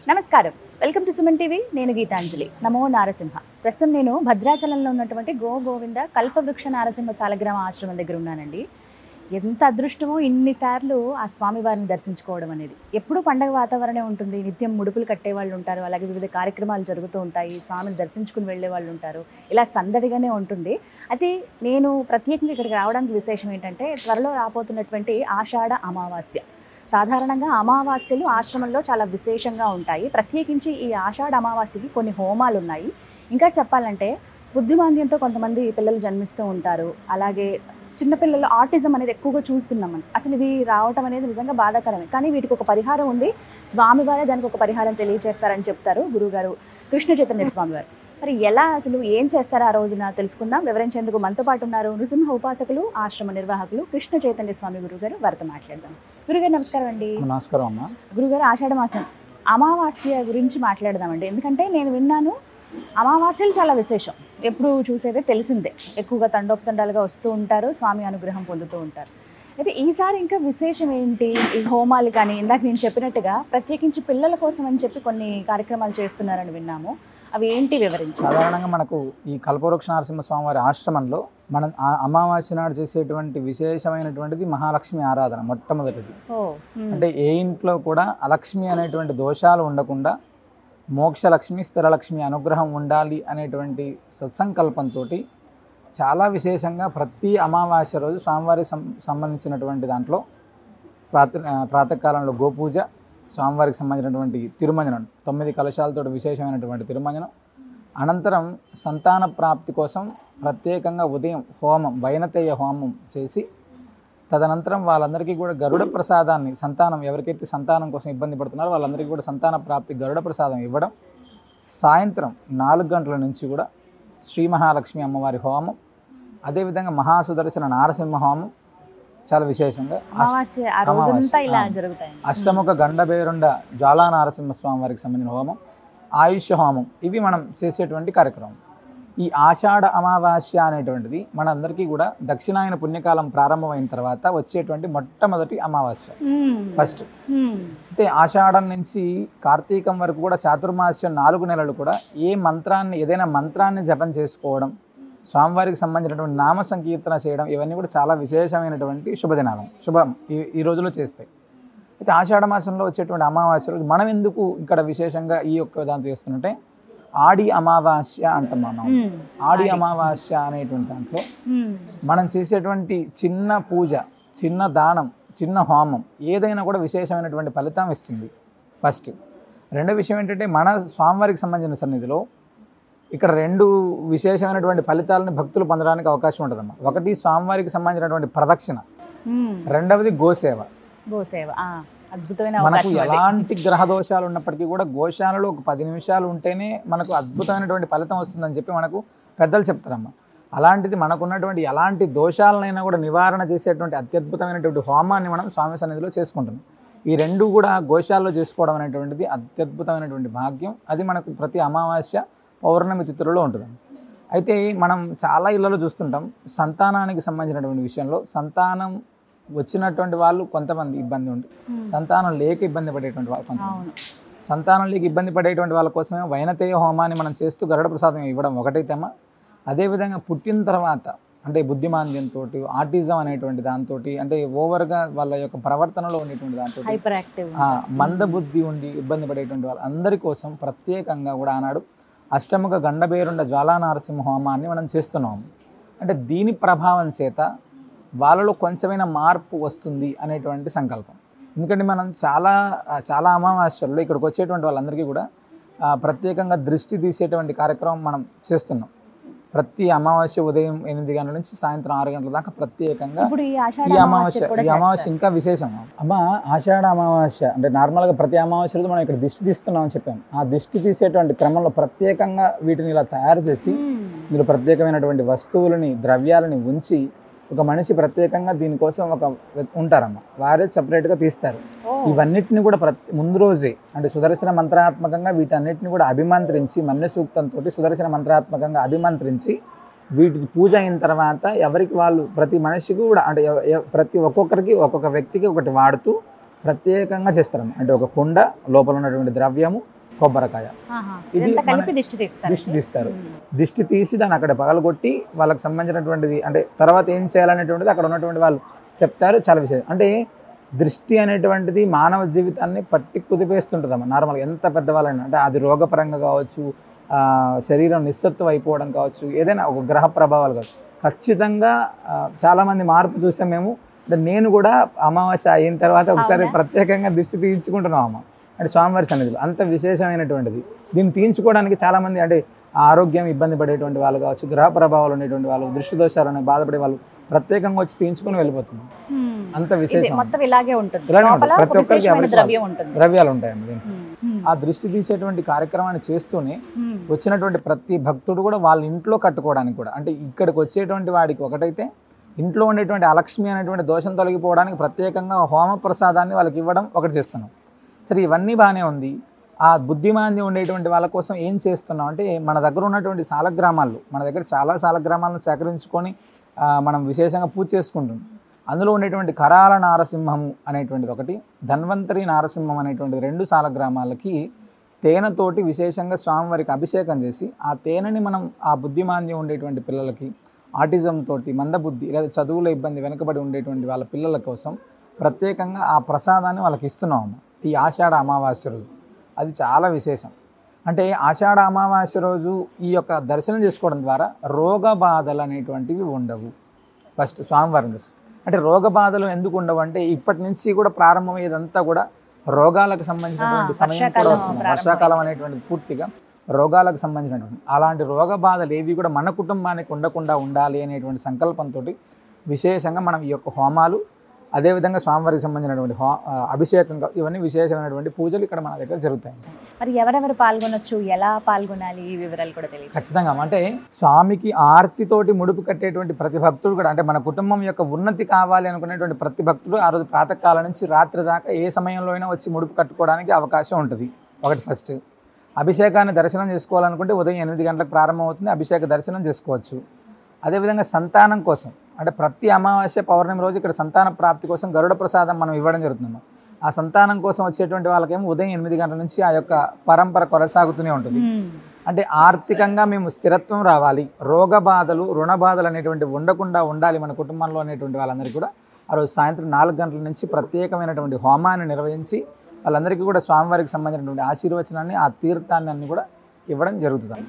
నమస్కారం, welcome to Suman TV. నేను గీతాంజలి. నమో నారసింహ. ప్రస్తుతం నేను భద్రాచలంలో ఉన్నటువంటి గోవింద కల్పవృక్ష నారసింహ సాలగ్రామ ఆశ్రమం దగ్గర ఉన్నానండి. ఎంత అదృష్టమో ఇన్నిసార్లు ఆ స్వామివారిని దర్శించుకోవడం అనేది. ఎప్పుడూ పండగ వాతావరణం ఉంటుంది, నిత్యం ముడుపులు కట్టేవాళ్ళు ఉంటారు, అలాగే వివిధ కార్యక్రమాలు జరుగుతూ ఉంటాయి, స్వామిని దర్శించుకుని వెళ్ళే వాళ్ళు ఉంటారు, ఇలా సందడిగానే ఉంటుంది. అయితే నేను ప్రత్యేకంగా ఇక్కడికి రావడానికి విశేషం ఏంటంటే, త్వరలో రాబోతున్నటువంటి ఆషాఢ అమావాస్య. సాధారణంగా అమావాస్యలు ఆశ్రమంలో చాలా విశేషంగా ఉంటాయి. ప్రత్యేకించి ఈ ఆషాఢ అమావాస్యకి కొన్ని హోమాలు ఉన్నాయి. ఇంకా చెప్పాలంటే బుద్ధిమాంద్యంతో కొంతమంది పిల్లలు జన్మిస్తూ ఉంటారు. అలాగే చిన్నపిల్లలు ఆటిజం అనేది ఎక్కువగా చూస్తున్నాం. అసలు ఇవి రావటం అనేది నిజంగా బాధాకరమే. కానీ వీటికి ఒక పరిహారం ఉంది. స్వామివారే దానికి ఒక పరిహారం తెలియజేస్తారని చెప్తారు గురువుగారు కృష్ణ చైతన్య స్వామివారు. మరి ఎలా, అసలు ఏం చేస్తారో ఆ రోజున తెలుసుకుందాం. వివరించేందుకు మనతో పాటు ఉన్నారు నృసింహ ఉపాసకులు, ఆశ్రమ నిర్వాహకులు కృష్ణ చైతన్య స్వామి గురుగారు. వారితో మాట్లాడదాం. గురుగారు నమస్కారం అండి. నమస్కారం అమ్మా. గురుగారు, ఆషాఢ మాసం అమావాస్య గురించి మాట్లాడదామండి. ఎందుకంటే నేను విన్నాను అమావాస్యలు చాలా విశేషం. ఎప్పుడు చూసేదే తెలిసిందే. ఎక్కువగా తండోపతండాలుగా వస్తూ ఉంటారు, స్వామి అనుగ్రహం పొందుతూ ఉంటారు. అయితే ఈసారి ఇంకా విశేషం ఏంటి? ఈ హోమాలు కానీ, ఇందాక నేను చెప్పినట్టుగా ప్రత్యేకించి పిల్లల కోసం అని చెప్పి కొన్ని కార్యక్రమాలు చేస్తున్నారని విన్నాము. అవి ఏంటి వివరించారు? సాధారణంగా మనకు ఈ కల్పవృక్ష నరసింహ స్వామివారి ఆశ్రమంలో మనం అమావాస్య నాడు చేసేటువంటి విశేషమైనటువంటిది మహాలక్ష్మి ఆరాధన. మొట్టమొదటిది అంటే ఏ ఇంట్లో కూడా అలక్ష్మి అనేటువంటి దోషాలు ఉండకుండా మోక్షలక్ష్మి, స్థిరలక్ష్మి అనుగ్రహం ఉండాలి అనేటువంటి సత్సంకల్పంతో చాలా విశేషంగా ప్రతి అమావాస్య రోజు స్వామివారికి సంబంధించినటువంటి దాంట్లో ప్రాతకాలంలో గోపూజ, స్వామివారికి సంబంధించినటువంటి తిరుమంజనం, 9 కలశాలతో విశేషమైనటువంటి తిరుమంజనం, అనంతరం సంతాన ప్రాప్తి కోసం ప్రత్యేకంగా ఉదయం హోమం, వైనతేయ హోమం చేసి తదనంతరం వాళ్ళందరికీ కూడా గరుడ ప్రసాదాన్ని, సంతానం ఎవరికైతే సంతానం కోసం ఇబ్బంది పడుతున్నారో వాళ్ళందరికీ కూడా సంతాన ప్రాప్తి గరుడ ప్రసాదం ఇవ్వడం, సాయంత్రం 4 గంటల నుంచి కూడా శ్రీ మహాలక్ష్మి అమ్మవారి హోమం, అదేవిధంగా మహాసుదర్శన నారసింహ హోమం చాలా విశేషంగా అష్టముఖ గండబేరుండ జ్వాలా నారసింహస్వామి వారికి సంబంధించిన హోమం, ఆయుష్య హోమం, ఇవి మనం చేసేటువంటి కార్యక్రమం. ఈ ఆషాఢ అమావాస్య అనేటువంటిది మనందరికీ కూడా దక్షిణాయన పుణ్యకాలం ప్రారంభమైన తర్వాత వచ్చేటువంటి మొట్టమొదటి అమావాస్య, ఫస్ట్. అయితే ఆషాఢం నుంచి కార్తీకం వరకు కూడా చాతుర్మాస్యం 4 నెలలు కూడా ఏదైనా మంత్రాన్ని జపం చేసుకోవడం, స్వామివారికి సంబంధించినటువంటి నామ సంకీర్తన చేయడం, ఇవన్నీ కూడా చాలా విశేషమైనటువంటి శుభదినాలం, శుభం ఈ రోజులో చేస్తాయి. అయితే ఆషాఢ మాసంలో వచ్చేటువంటి అమావాస్య రోజు మనం ఎందుకు ఇక్కడ విశేషంగా ఈ యొక్క దాంతో చేస్తుంటే, ఆడి అమావాస్య అంటాం మనం. ఆడి అమావాస్య అనేటువంటి దాంట్లో మనం చేసేటువంటి చిన్న పూజ, చిన్న దానం, చిన్న హోమం ఏదైనా కూడా విశేషమైనటువంటి ఫలితం ఇస్తుంది, ఫస్ట్. రెండో విషయం ఏంటంటే, మన స్వామివారికి సంబంధించిన సన్నిధిలో ఇక్కడ 2 విశేషమైనటువంటి ఫలితాలను భక్తులు పొందడానికి అవకాశం ఉంటుందమ్మా. ఒకటి స్వామివారికి సంబంధించినటువంటి ప్రదక్షిణ, రెండవది గోసేవ. మనకు ఎలాంటి గ్రహ దోషాలు ఉన్నప్పటికీ కూడా గోశాలలో ఒక 10 నిమిషాలు ఉంటేనే మనకు అద్భుతమైనటువంటి ఫలితం వస్తుందని చెప్పి మనకు పెద్దలు చెప్తారమ్మా. అలాంటిది మనకున్నటువంటి ఎలాంటి దోషాలనైనా కూడా నివారణ చేసేటువంటి అత్యద్భుతమైనటువంటి హోమాన్ని మనం స్వామి సన్నిధిలో చేసుకుంటున్నాం. ఈ 2 కూడా గోశాలలో చేసుకోవడం అనేటువంటిది అత్యద్భుతమైనటువంటి భాగ్యం. అది మనకు ప్రతి అమావాస్య పౌర్ణమి తిథులలో ఉంటుంది. అయితే మనం చాలా ఇళ్లలో చూస్తుంటాం, సంతానానికి సంబంధించినటువంటి విషయంలో సంతానం వచ్చినటువంటి వాళ్ళు కొంతమంది ఇబ్బంది ఉంది, సంతానం లేక ఇబ్బంది పడేటువంటి వాళ్ళు కొంతమంది. సంతానం లేక ఇబ్బంది పడేటువంటి వాళ్ళ కోసమే వైనతేయ హోమాన్ని మనం చేస్తూ గరుడ ప్రసాదం ఇవ్వడం ఒకటైతేమా, అదేవిధంగా పుట్టిన తర్వాత అంటే బుద్ధిమాంద్యంతో, ఆటిజం అనేటువంటి దాంతో, అంటే ఓవర్గా వాళ్ళ యొక్క ప్రవర్తనలో ఉండేటువంటి దాంతో మందబుద్ధి ఉండి ఇబ్బంది పడేటువంటి వాళ్ళు అందరి కోసం ప్రత్యేకంగా కూడా ఆనాడు అష్టముఖ గండబేరుండ జ్వాలా నారసింహ హోమాన్ని మనం చేస్తున్నాము. అంటే దీని ప్రభావం చేత వాళ్ళలో కొంచెమైనా మార్పు వస్తుంది అనేటువంటి సంకల్పం. ఎందుకంటే మనం చాలా అమావాస్యల్లో ఇక్కడికి వచ్చేటువంటి వాళ్ళందరికీ కూడా ప్రత్యేకంగా దృష్టి తీసేటువంటి కార్యక్రమం మనం చేస్తున్నాం. ప్రతి అమావాస్య ఉదయం 8 గంటల నుంచి సాయంత్రం 6 గంటల దాకా ప్రత్యేకంగా ఈ అమావాస్య ఇంకా విశేషం అమ్మ. ఆషాఢ అమావాస్య అంటే నార్మల్గా ప్రతి అమావాస్య రోజు మనం ఇక్కడ దిష్టి తీస్తున్నామని చెప్పాము. ఆ దిష్టి తీసేటువంటి క్రమంలో ప్రత్యేకంగా వీటిని ఇలా తయారు చేసి ఇందులో ప్రత్యేకమైనటువంటి వస్తువులని, ద్రవ్యాలని ఉంచి ఒక మనిషి ప్రత్యేకంగా దీనికోసం ఉంటారమ్మ, వారే సపరేట్గా తీస్తారు. ఇవన్నిటిని కూడా ముందు రోజే అంటే సుదర్శన మంత్రాత్మకంగా వీటన్నిటిని కూడా అభిమంత్రించి, మన్య సూక్తంతో సుదర్శన మంత్రాత్మకంగా అభిమంత్రించి వీటి పూజ అయిన తర్వాత ఎవరికి వాళ్ళు ప్రతి మనిషికి కూడా అంటే ఒక్కొక్కరికి ఒక్కొక్క వ్యక్తికి ఒకటి వాడుతూ ప్రత్యేకంగా చేస్తారమ్మ. అంటే ఒక కుండ లోపల ఉన్నటువంటి ద్రవ్యము, కొబ్బరికాయ. ఇది ఇదంతా కలిపి దిష్టి తీస్తారు. దిష్టి తీస్తారు. దిష్టి తీసి దాన్ని అక్కడ పగలగొట్టి వాళ్ళకి సంబంధించినటువంటిది అంటే తర్వాత ఏం చేయాలనేటువంటిది అక్కడ ఉన్నటువంటి వాళ్ళు చెప్తారు. చాలా విషయం అంటే దృష్టి అనేటువంటిది మానవ జీవితాన్ని పట్టి కుదిపేస్తుంటుందమ్మా. నార్మల్గా ఎంత పెద్దవాళ్ళైనా అంటే అది రోగపరంగా కావచ్చు, శరీరం నిస్సత్వం అయిపోవడం కావచ్చు, ఏదైనా ఒక గ్రహ ప్రభావాలు కావచ్చు, ఖచ్చితంగా చాలామంది మార్పు చూసాం మేము. అంటే నేను కూడా అమావాస్య అయిన తర్వాత ఒకసారి ప్రత్యేకంగా దృష్టి తీయించుకుంటున్నాం అమ్మ. అంటే స్వామివారి సన్నిధిలో అంత విశేషమైనటువంటిది. దీన్ని తీయించుకోవడానికి చాలామంది అంటే ఆరోగ్యం ఇబ్బంది పడేటువంటి వాళ్ళు కావచ్చు, గ్రహ ప్రభావాలు ఉండేటువంటి వాళ్ళు, దృష్టి దోషాలను బాధపడే వాళ్ళు ప్రత్యేకంగా వచ్చి తీయించుకొని వెళ్ళిపోతున్నారు. అంత విశేషం. ఇలాగే ఉంటుంది. ప్రతి ఒక్కరికి ద్రవ్యాలు ఉంటాయండి దీంట్లో. ఆ దృష్టి తీసేటువంటి కార్యక్రమాన్ని చేస్తూనే వచ్చినటువంటి ప్రతి భక్తుడు కూడా వాళ్ళ ఇంట్లో కట్టుకోవడానికి కూడా అంటే ఇక్కడికి వచ్చేటువంటి వాడికి ఒకటైతే ఇంట్లో ఉండేటువంటి అలక్ష్మి అనేటువంటి దోషం తొలగిపోవడానికి ప్రత్యేకంగా హోమ ప్రసాదాన్ని వాళ్ళకి ఇవ్వడం ఒకటి చేస్తున్నాం. సరే, ఇవన్నీ బాగానే ఉంది. ఆ బుద్ధిమాంద్యం ఉండేటువంటి వాళ్ళ కోసం ఏం చేస్తున్నాం అంటే మన దగ్గర ఉన్నటువంటి సాలగ్రామాలు, మన దగ్గర చాలా సాలగ్రామాలను సేకరించుకొని మనం విశేషంగా పూజ చేసుకుంటున్నాం. అందులో ఉండేటువంటి కరాల నారసింహము అనేటువంటిది ఒకటి, ధన్వంతరి నారసింహం అనేటువంటిది 2 సాలగ్రామాలకి తేనెతోటి విశేషంగా స్వామివారికి అభిషేకం చేసి ఆ తేనెని మనం ఆ బుద్ధిమాంద్యం ఉండేటువంటి పిల్లలకి, ఆటిజం తోటి, మందబుద్ధి లేదా చదువుల ఇబ్బంది వెనుకబడి ఉండేటువంటి వాళ్ళ పిల్లల కోసం ప్రత్యేకంగా ఆ ప్రసాదాన్ని వాళ్ళకి ఇస్తున్నాం ఈ ఆషాఢ అమావాస్య రోజు. అది చాలా విశేషం. అంటే ఆషాఢ అమావాస్య రోజు ఈ యొక్క దర్శనం చేసుకోవడం ద్వారా రోగ బాధలు అనేటువంటివి ఉండవు. ఫస్ట్ స్వామివారిని చూసి అంటే రోగ బాధలు ఎందుకు ఉండవు అంటే ఇప్పటి నుంచి కూడా ప్రారంభమయ్యేదంతా కూడా రోగాలకు సంబంధించినటువంటి సమయం కూడా వస్తుంది. వర్షాకాలం అనేటువంటిది పూర్తిగా రోగాలకు సంబంధించినటువంటి అలాంటి రోగ బాధలు ఏవి కూడా మన కుటుంబానికి ఉండకుండా ఉండాలి అనేటువంటి సంకల్పంతో విశేషంగా మనం ఈ యొక్క హోమాలు, అదేవిధంగా స్వామివారికి సంబంధించినటువంటి అభిషేకం, ఇవన్నీ విశేషమైనటువంటి పూజలు ఇక్కడ మన దగ్గర జరుగుతాయి. మరి ఎవరెవరు పాల్గొనొచ్చు, ఎలా పాల్గొనాలి, ఈ వివరాలు కూడా తెలియదు. ఖచ్చితంగా అంటే స్వామికి ఆర్తితోటి ముడుపు కట్టేటువంటి ప్రతి భక్తుడు కూడా అంటే మన కుటుంబం యొక్క ఉన్నతి కావాలి అనుకునేటువంటి ప్రతి భక్తుడు ఆ రోజు ప్రాతకాలం నుంచి రాత్రి దాకా ఏ సమయంలో అయినా వచ్చి ముడుపు కట్టుకోవడానికి అవకాశం ఉంటుంది. ఒకటి ఫస్ట్. అభిషేకాన్ని దర్శనం చేసుకోవాలనుకుంటే ఉదయం 8 గంటలకు ప్రారంభమవుతుంది, అభిషేక దర్శనం చేసుకోవచ్చు. అదేవిధంగా సంతానం కోసం అంటే ప్రతి అమావాస్య పౌర్ణమి రోజు ఇక్కడ సంతాన ప్రాప్తి కోసం గరుడ ప్రసాదం మనం ఇవ్వడం జరుగుతుంది. ఆ సంతానం కోసం వచ్చేటువంటి వాళ్ళకేమో ఉదయం 8 గంటల నుంచి ఆ యొక్క పరంపర కొనసాగుతూనే ఉంటుంది. అంటే ఆర్థికంగా మేము స్థిరత్వం రావాలి, రోగ బాధలు, రుణ బాధలు అనేటువంటివి ఉండకుండా ఉండాలి మన కుటుంబంలో అనేటువంటి వాళ్ళందరికీ కూడా ఆ రోజు సాయంత్రం 4 గంటల నుంచి ప్రత్యేకమైనటువంటి హోమాన్ని నిర్వహించి వాళ్ళందరికీ కూడా స్వామివారికి సంబంధించినటువంటి ఆశీర్వచనాన్ని, ఆ తీర్థాన్ని అన్ని కూడా ఇవ్వడం జరుగుతుంది.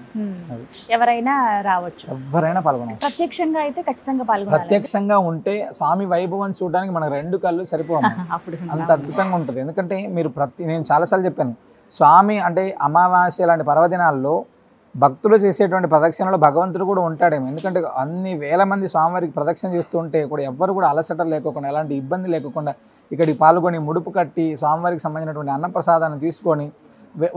ఎవరైనా రావచ్చు, ఎవరైనా పాల్గొనాలి. ప్రత్యక్షంగా అయితే ఖచ్చితంగా పాల్గొనాలి. ప్రత్యక్షంగా ఉంటే స్వామి వైభవం చూడడానికి మనకు 2 కళ్ళు సరిపోవాలి, అంత అద్భుతంగా ఉంటుంది. ఎందుకంటే మీరు నేను చాలాసార్లు చెప్పాను, స్వామి అంటే అమావాస్య లాంటి పర్వదినాల్లో భక్తులు చేసేటువంటి ప్రదక్షిణలో భగవంతుడు కూడా ఉంటాడేమో. ఎందుకంటే అన్ని వేల మంది స్వామివారికి ప్రదక్షిణ చేస్తూ ఉంటే కూడా ఎవ్వరు కూడా అలసట లేకుండా, ఎలాంటి ఇబ్బంది లేకుండా ఇక్కడికి పాల్గొని ముడుపు కట్టి స్వామివారికి సంబంధించినటువంటి అన్నప్రసాదాన్ని తీసుకొని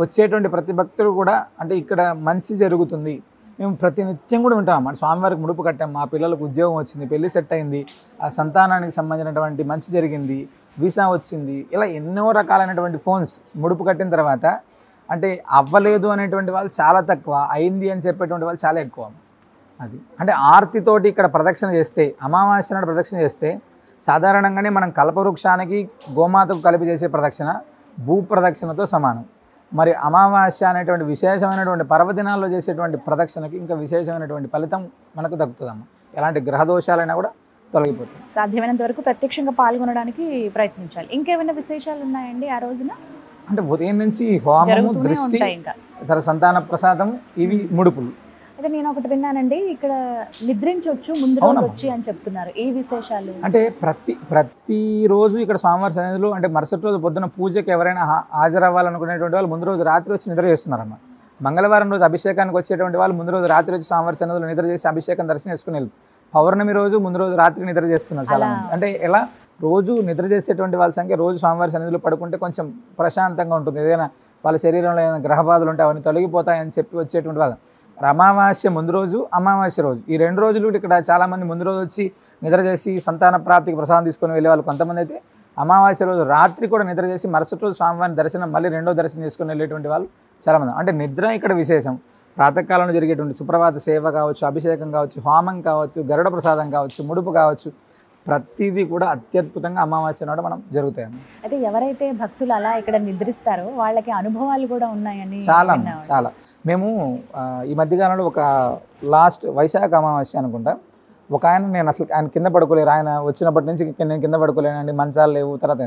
వచ్చేటువంటి ప్రతి భక్తుడు కూడా అంటే ఇక్కడ మంచి జరుగుతుంది. మేము ప్రతినిత్యం కూడా వింటాం, మన స్వామివారికి ముడుపు కట్టాం, మా పిల్లలకు ఉద్యోగం వచ్చింది, పెళ్లి సెట్ అయింది, ఆ సంతానానికి సంబంధించినటువంటి మంచి జరిగింది, వీసా వచ్చింది, ఇలా ఎన్నో రకాలైనటువంటి ఫోన్స్ ముడుపు కట్టిన తర్వాత అంటే అవ్వలేదు అనేటువంటి వాళ్ళు చాలా తక్కువ, అయింది అని చెప్పేటువంటి వాళ్ళు చాలా ఎక్కువ. అది అంటే ఆర్తితోటి ఇక్కడ ప్రదక్షిణ చేస్తే, అమావాస్య నాడు ప్రదక్షిణ చేస్తే సాధారణంగానే మనం కల్పవృక్షానికి గోమాతకు కలిపి చేసే ప్రదక్షిణ భూ ప్రదక్షిణతో సమానం. మరి అమావాస్య అనేటువంటి విశేషమైనటువంటి పర్వదినాల్లో చేసేటువంటి ప్రదక్షిణకి ఇంకా విశేషమైనటువంటి ఫలితం మనకు దక్కుతుందమ్మ. ఎలాంటి గ్రహదోషాలైనా కూడా తొలగిపోతుంది. సాధ్యమైనంత వరకు ప్రత్యక్షంగా పాల్గొనడానికి ప్రయత్నించాలి. ఇంకేమైనా విశేషాలు ఉన్నాయండి ఆ రోజున? అంటే ఉదయం నుంచి హోమము, దృష్టి, ఇతర సంతాన ప్రసాదం, ఇవి ముడుపులు. అయితే నేను ఒకటి విన్నానండి, ఇక్కడ నిద్రించవచ్చు ముందు రోజు వచ్చి అని చెప్తున్నారు. ఏ విశేషాలు అంటే ప్రతిరోజు ఇక్కడ స్వామివారి సన్నిధిలో అంటే మరుసటి రోజు పొద్దున పూజకి ఎవరైనా హాజరవ్వాలనుకునేటువంటి వాళ్ళు ముందు రోజు రాత్రి వచ్చి నిద్ర చేస్తున్నారన్నమాట. మంగళవారం రోజు అభిషేకానికి వచ్చేటువంటి వాళ్ళు ముందు రోజు రాత్రి వచ్చి స్వామివారి సన్నిధిలో నిద్ర చేసి అభిషేకం దర్శనం చేసుకుని వెళ్తారు. పౌర్ణమి రోజు ముందు రోజు రాత్రి నిద్ర చేస్తున్నారు చాలా మంది. అంటే ఎలా రోజు నిద్ర చేసేటువంటి వాళ్ళ సంఖ్య రోజు స్వామివారి సన్నిధిలో పడుకుంటే కొంచెం ప్రశాంతంగా ఉంటుంది. ఏదైనా వాళ్ళ శరీరంలో ఏదైనా గ్రహ బాధలు ఉంటే అవన్నీ తొలగిపోతాయని చెప్పి వచ్చేటువంటి వాళ్ళు అమావాస్య ముందు రోజు, అమావాస్య రోజు, ఈ 2 రోజులు ఇక్కడ చాలామంది ముందు రోజు వచ్చి నిద్ర చేసి సంతాన ప్రాప్తికి ప్రసాదం తీసుకొని వెళ్ళే వాళ్ళు కొంతమంది అయితే అమావాస్య రోజు రాత్రి కూడా నిద్ర చేసి మరుసటి రోజు స్వామివారిని దర్శనం మళ్ళీ 2వ దర్శనం చేసుకుని వెళ్ళేటువంటి వాళ్ళు చాలామంది. అంటే నిద్ర ఇక్కడ విశేషం. ప్రాతకాలంలో జరిగేటువంటి సుప్రభాత సేవ కావచ్చు, అభిషేకం కావచ్చు, హోమం కావచ్చు, గరుడ ప్రసాదం కావచ్చు, ముడుపు కావచ్చు, ప్రతిదీ కూడా అత్యద్భుతంగా అమావాస్య నాడు మనం జరుగుతాయమ్మ. అయితే ఎవరైతే భక్తులు అలా ఇక్కడ నిద్రిస్తారో వాళ్ళకి అనుభవాలు కూడా ఉన్నాయని చాలా చాలా. మేము ఈ మధ్యకాలంలో ఒక లాస్ట్ వైశాఖ అమావాస్య అనుకుంటా, ఒక ఆయన, నేను అసలు ఆయన కింద పడుకోలేరు, ఆయన వచ్చినప్పటి నుంచి నేను కింద పడుకోలేనండి, మంచాలు లేవు. తర్వాత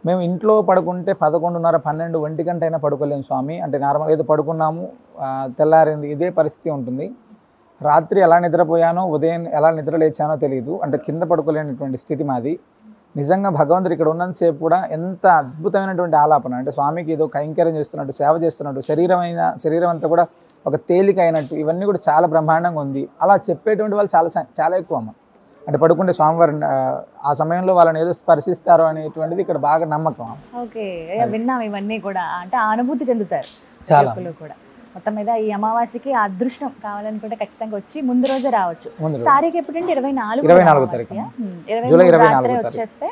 మేము ఇంట్లో పడుకుంటే 11:30, 12, 1 గంట అయినా పడుకోలేము స్వామి అంటే, నార్మల్ ఏదో పడుకున్నాము, తెల్లారింది, ఇదే పరిస్థితి ఉంటుంది. రాత్రి ఎలా నిద్రపోయానో ఉదయం ఎలా నిద్ర లేచానో తెలియదు, అంటే కింద పడుకోలేనటువంటి స్థితి మాది. నిజంగా భగవంతుడు ఇక్కడ ఉన్నంతసేపు కూడా ఎంత అద్భుతమైనటువంటి ఆలాపన అంటే, స్వామికి ఏదో కైంకర్యం చేస్తున్నట్టు, సేవ చేస్తున్నట్టు, శరీరం అంతా కూడా ఒక తేలిక అయినట్టు, ఇవన్నీ కూడా చాలా బ్రహ్మాండంగా ఉంది. అలా చెప్పేటువంటి వాళ్ళు చాలా ఎక్కువ అమ్మ. అంటే పడుకుంటే స్వామివారి ఆ సమయంలో వాళ్ళని ఏదో స్పర్శిస్తారో అనేటువంటిది ఇక్కడ బాగా నమ్మకం. ఓకే, విన్నాం ఇవన్నీ కూడా, అంటే ఆ అనుభూతి చెందుతారు చాలా కూడా. మొత్తం మీద ఈ అమావాస్యకి ఆ అదృష్టం కావాలనుకుంటే ఖచ్చితంగా వచ్చి ముందు రోజే రావచ్చు. తారీఖు ఎప్పుడంటే 24వ తారీఖు, 23 వచ్చేస్తే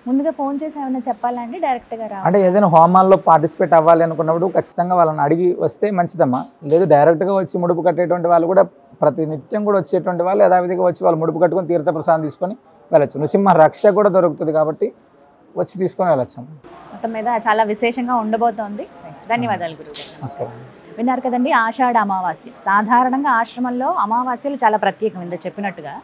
ముందుగా ఫోన్ చేసి ఏమైనా చెప్పాలండి, డైరెక్ట్ గా రావాలి అంటే ఏదైనా హోమాల్లో పార్టిసిపేట్ అవ్వాలి అనుకున్నప్పుడు ఖచ్చితంగా వాళ్ళని అడిగి వస్తే మంచిదమ్మా. లేదు డైరెక్ట్గా వచ్చి ముడుపు కట్టేటువంటి వాళ్ళు కూడా ప్రతి నిత్యం కూడా వచ్చేటువంటి వాళ్ళు యథావిధిగా వచ్చి వాళ్ళు ముడుపు కట్టుకొని తీర్థప్రసాదం తీసుకొని వెళ్ళచ్చు. నృసింహ రక్ష కూడా దొరుకుతుంది కాబట్టి వచ్చి తీసుకొని వెళ్ళచ్చు. మొత్తం మీద చాలా విశేషంగా ఉండబోతోంది. ధన్యవాదాలు గురువుగారు. నమస్కారం. విన్నారు కదండి, ఆషాఢ అమావాస్య. సాధారణంగా ఆశ్రమంలో అమావాస్యలు చాలా ప్రత్యేకం ఇంత చెప్పినట్టుగా.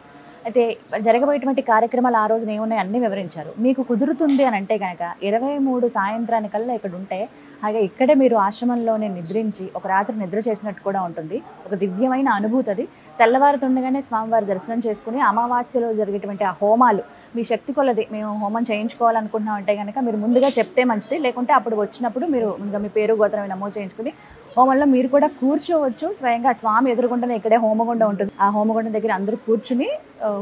అయితే జరగబోయేటువంటి కార్యక్రమాలు ఆ రోజున ఏమున్నాయి అన్నీ వివరించారు. మీకు కుదురుతుంది అని అంటే కనుక 23 సాయంత్రానికల్లా ఇక్కడ ఉంటే, అలాగే ఇక్కడే మీరు ఆశ్రమంలోనే నిద్రించి ఒక రాత్రి నిద్ర చేసినట్టు కూడా ఉంటుంది. ఒక దివ్యమైన అనుభూతి అది. తెల్లవారుతుండగానే స్వామివారి దర్శనం చేసుకుని అమావాస్యలో జరిగేటువంటి ఆ హోమాలు మీ శక్తి కొలది మేము హోమం చేయించుకోవాలనుకుంటున్నాం అంటే కనుక మీరు ముందుగా చెప్తే మంచిది. లేకుంటే అప్పుడు వచ్చినప్పుడు మీరు ముందుగా మీ పేరు గోత్రం నమోదు చేయించుకుని హోమంలో మీరు కూడా కూర్చోవచ్చు. స్వయంగా స్వామి ఎదురుగుండానే ఇక్కడే హోమగుండం ఉంటుంది. ఆ హోమగుండం దగ్గర అందరూ కూర్చుని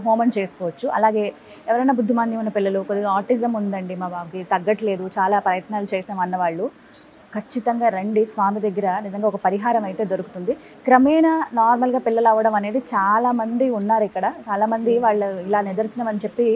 హోమం చేసుకోవచ్చు. అలాగే ఎవరైనా బుద్ధిమాంద్యం ఉన్న పిల్లలు, కొద్దిగా ఆటిజం ఉందండి మా బాబుకి, తగ్గట్లేదు, చాలా ప్రయత్నాలు చేసాం అన్నవాళ్ళు ఖచ్చితంగా రండి. స్వామి దగ్గర నిజంగా ఒక పరిహారం అయితే దొరుకుతుంది. క్రమేణా నార్మల్గా పిల్లలు అవ్వడం అనేది చాలామంది ఉన్నారు ఇక్కడ. చాలామంది వాళ్ళు ఇలా నిదర్శనం అని చెప్పి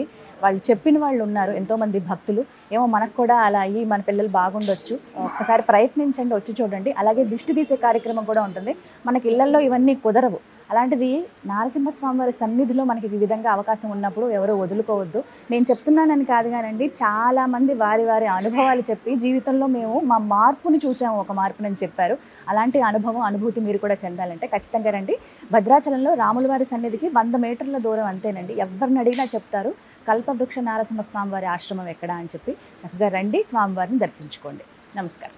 వాళ్ళు చెప్పిన వాళ్ళు ఉన్నారు, ఎంతోమంది భక్తులు. ఏమో మనకు కూడా అలా అయ్యి మన పిల్లలు బాగుండొచ్చు. ఒక్కసారి ప్రయత్నించండి, వచ్చి చూడండి. అలాగే దిష్టి తీసే కార్యక్రమం కూడా ఉంటుంది. మనకి ఇళ్లల్లో ఇవన్నీ కుదరవు. అలాంటిది నారసింహస్వామి వారి సన్నిధిలో మనకి ఈ విధంగా అవకాశం ఉన్నప్పుడు ఎవరో వదులుకోవద్దు. నేను చెప్తున్నానని కాదు కానండి, చాలామంది వారి వారి అనుభవాలు చెప్పి జీవితంలో మేము మా మార్పుని చూసాము, ఒక మార్పునని చెప్పారు. అలాంటి అనుభూతి మీరు కూడా చెందాలంటే ఖచ్చితంగా రండి. భద్రాచలంలో రాముల వారి సన్నిధికి 100 మీటర్ల దూరం అంతేనండి. ఎవరిని అడిగినా చెప్తారు కల్పవృక్ష నారసింహస్వామి వారి ఆశ్రమం ఎక్కడ అని చెప్పి. చక్కగా రండి, స్వామివారిని దర్శించుకోండి. నమస్కారం.